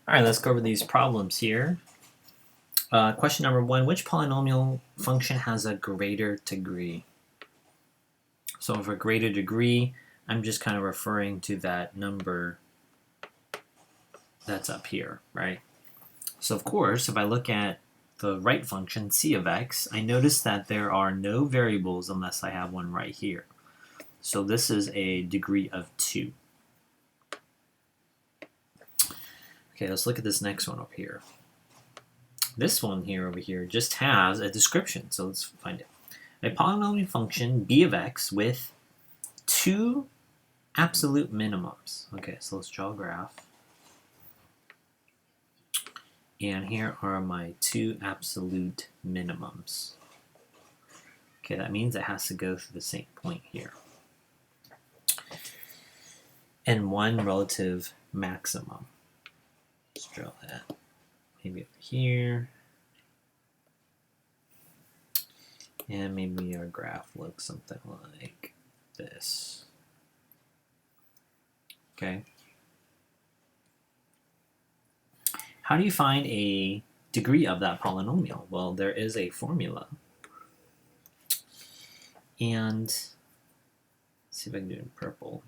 All right, let's go over these problems here. Question number 1, which polynomial function has a greater degree? So for greater degree, I'm just kind of referring to that number that's up here, right? So of course, if I look at the right function, c of x, I notice that there are no variables unless I have one right here. So this is a degree of 2. Okay, let's look at this next one up here. This one here over here just has a description, so let's find it. A polynomial function b of x with 2 absolute minimums. Okay, so let's draw a graph. And here are my 2 absolute minimums. Okay, that means it has to go through the same point here. And 1 relative maximum. Let's draw that. Maybe over here. And maybe our graph looks something like this. Okay. How do you find a degree of that polynomial? Well, there is a formula. And let's see if I can do it in purple.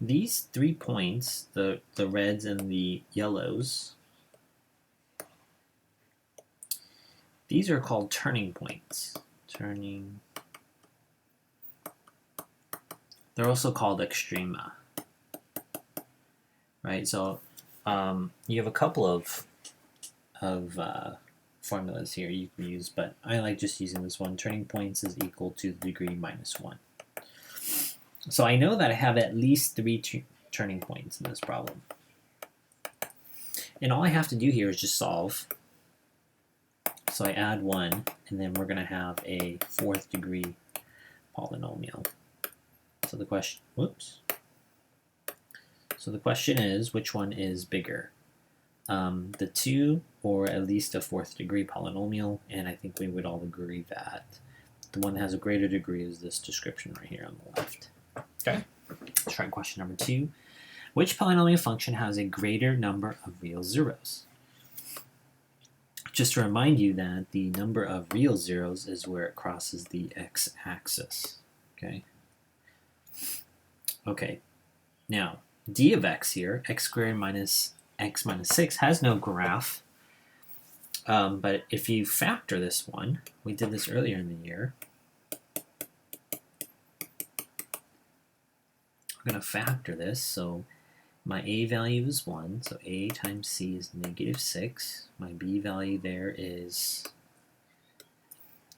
These 3 points, the reds and the yellows, these are called turning points. They're also called extrema. Right, so you have a couple of formulas here you can use, but I like just using this one. Turning points is equal to the degree minus 1. So I know that I have at least 3 turning points in this problem. And all I have to do here is just solve. So I add 1, and then we're going to have a 4th degree polynomial. So the question, So the question is, which one is bigger? The 2 or at least a 4th degree polynomial, and I think we would all agree that the one that has a greater degree is this description right here on the left. Okay, let's try question number 2. Which polynomial function has a greater number of real zeros? Just to remind you that the number of real zeros is where it crosses the x-axis. Okay, now d of x here, x squared minus x minus 6, has no graph. But if you factor this one, we did this earlier in the year. I'm going to factor this, so my a value is 1, so a times c is negative 6. My b value there is,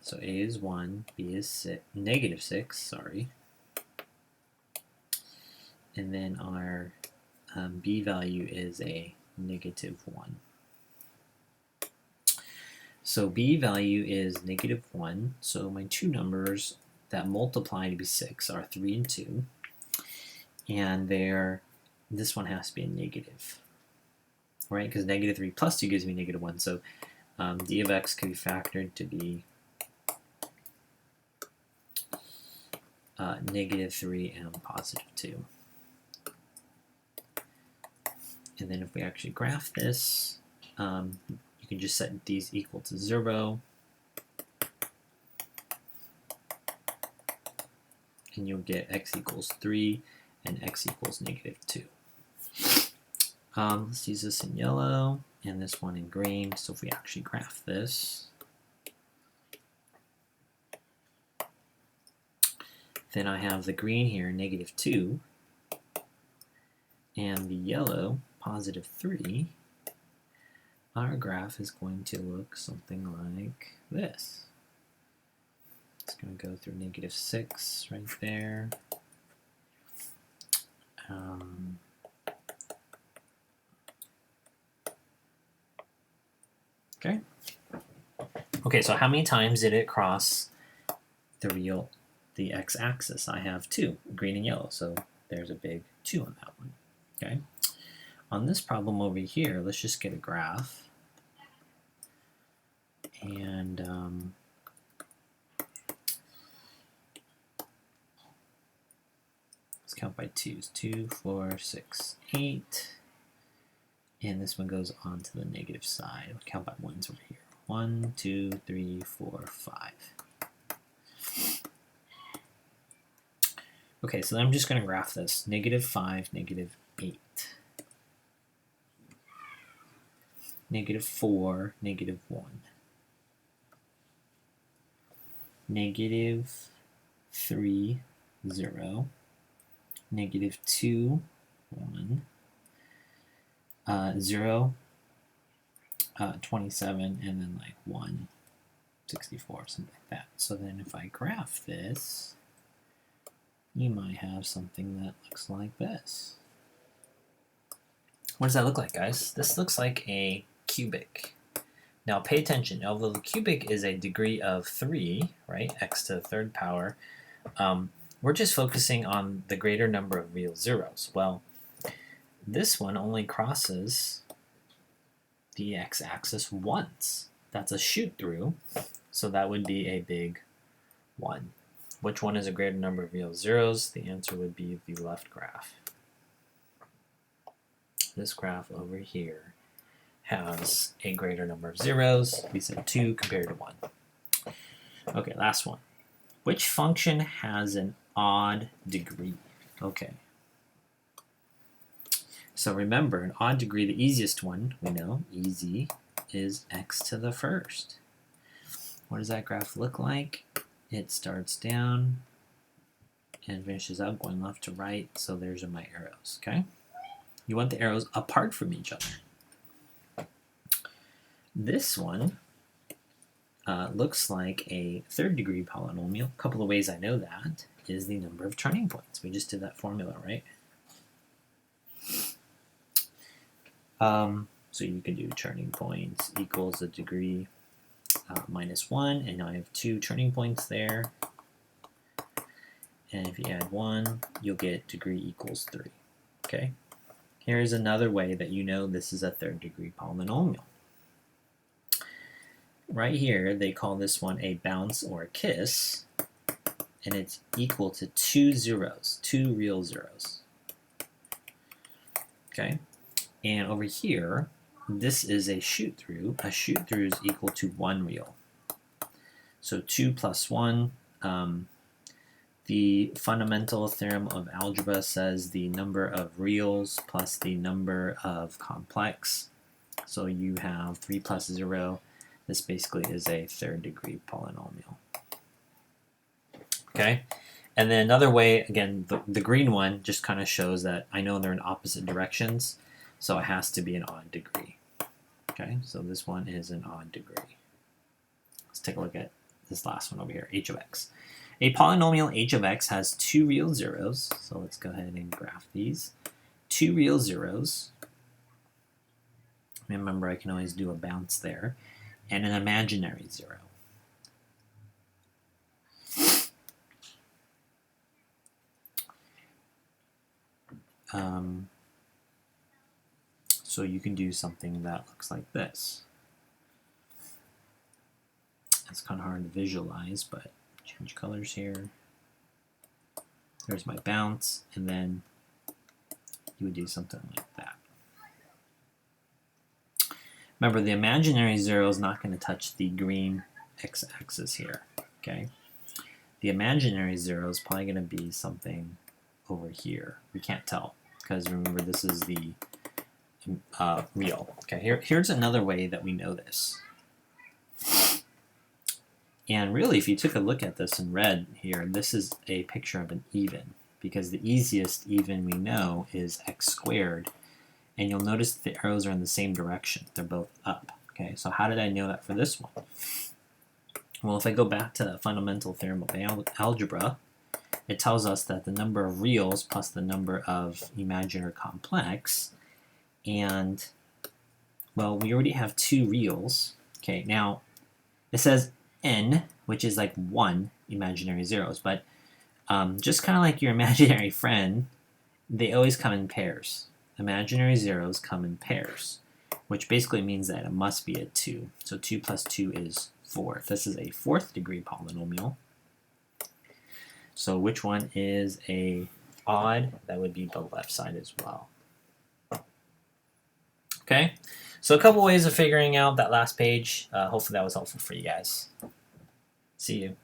so a is 1, b is negative 6, sorry. And then our b value is a negative 1. So b value is negative 1, so my 2 numbers that multiply to be 6 are 3 and 2. And this one has to be a negative, right? Because negative 3 plus 2 gives me negative 1. So d of x can be factored to be negative 3 and positive 2. And then if we actually graph this, you can just set these equal to 0. And you'll get x equals 3 and x equals negative 2. Let's use this in yellow and this one in green. So if we actually graph this, then I have the green here, negative 2, and the yellow, positive 3. Our graph is going to look something like this. It's going to go through negative 6 right there. Okay, so how many times did it cross the x-axis? I have 2, green and yellow, so there's a big 2 on that one. Okay. On this problem over here, let's just get a graph. And let's count by 2s. 2, 4, 6, 8. And this one goes on to the negative side. We'll count by ones over here. 1, 2, 3, 4, 5. Okay, so then I'm just going to graph this. -5, -8. -4, -1. -3, 0. -2, 1. 0, 27, and then like 1, 64, something like that. So then if I graph this, you might have something that looks like this. What does that look like, guys? This looks like a cubic. Now pay attention. Although the cubic is a degree of 3, right, x to the third power, we're just focusing on the greater number of real zeros. Well, this one only crosses the x-axis once. That's a shoot through, so that would be a big 1. Which one is a greater number of real zeros? The answer would be the left graph. This graph over here has a greater number of zeros. We said 2 compared to 1. Okay, last one. Which function has an odd degree? Okay. So remember, an odd degree, the easiest one, we know, easy, is x to the first. What does that graph look like? It starts down and finishes out going left to right, so there's my arrows, okay? You want the arrows apart from each other. This one looks like a third degree polynomial. A couple of ways I know that is the number of turning points. We just did that formula, right? So you can do turning points equals a degree minus 1, and now I have 2 turning points there. And if you add 1, you'll get degree equals 3. Okay? Here's another way that you know this is a third degree polynomial. Right here, they call this one a bounce or a kiss, and it's equal to 2 zeros, 2 real zeros. Okay? And over here, this is a shoot through. A shoot through is equal to 1 real. So 2 plus 1. The fundamental theorem of algebra says the number of reals plus the number of complex. So you have 3 plus 0. This basically is a third degree polynomial. Okay? And then another way, again, the green one just kind of shows that I know they're in opposite directions. So it has to be an odd degree. Okay, so this one is an odd degree. Let's take a look at this last one over here, h of x. A polynomial h of x has 2 real zeros. So let's go ahead and graph these. 2 real zeros. Remember, I can always do a bounce there. And an imaginary 0. So you can do something that looks like this. It's kind of hard to visualize, but change colors here. There's my bounce, and then you would do something like that. Remember, the imaginary 0 is not going to touch the green x-axis here, okay? The imaginary 0 is probably going to be something over here. We can't tell, because remember, this is the real. Okay, here's another way that we know this. And really, if you took a look at this in red here, this is a picture of an even, because the easiest even we know is x squared. And you'll notice that the arrows are in the same direction. They're both up. Okay, so how did I know that for this one? Well, if I go back to the fundamental theorem of algebra, it tells us that the number of reals plus the number of imaginary complex, and, well, we already have 2 reals. Okay, now, it says n, which is like 1 imaginary zeros, but just kind of like your imaginary friend, they always come in pairs. Imaginary zeros come in pairs, which basically means that it must be a 2. So 2 plus 2 is 4. This is a 4th degree polynomial. So which one is a odd? That would be the left side as well. Okay, so a couple ways of figuring out that last page. Hopefully that was helpful for you guys. See you.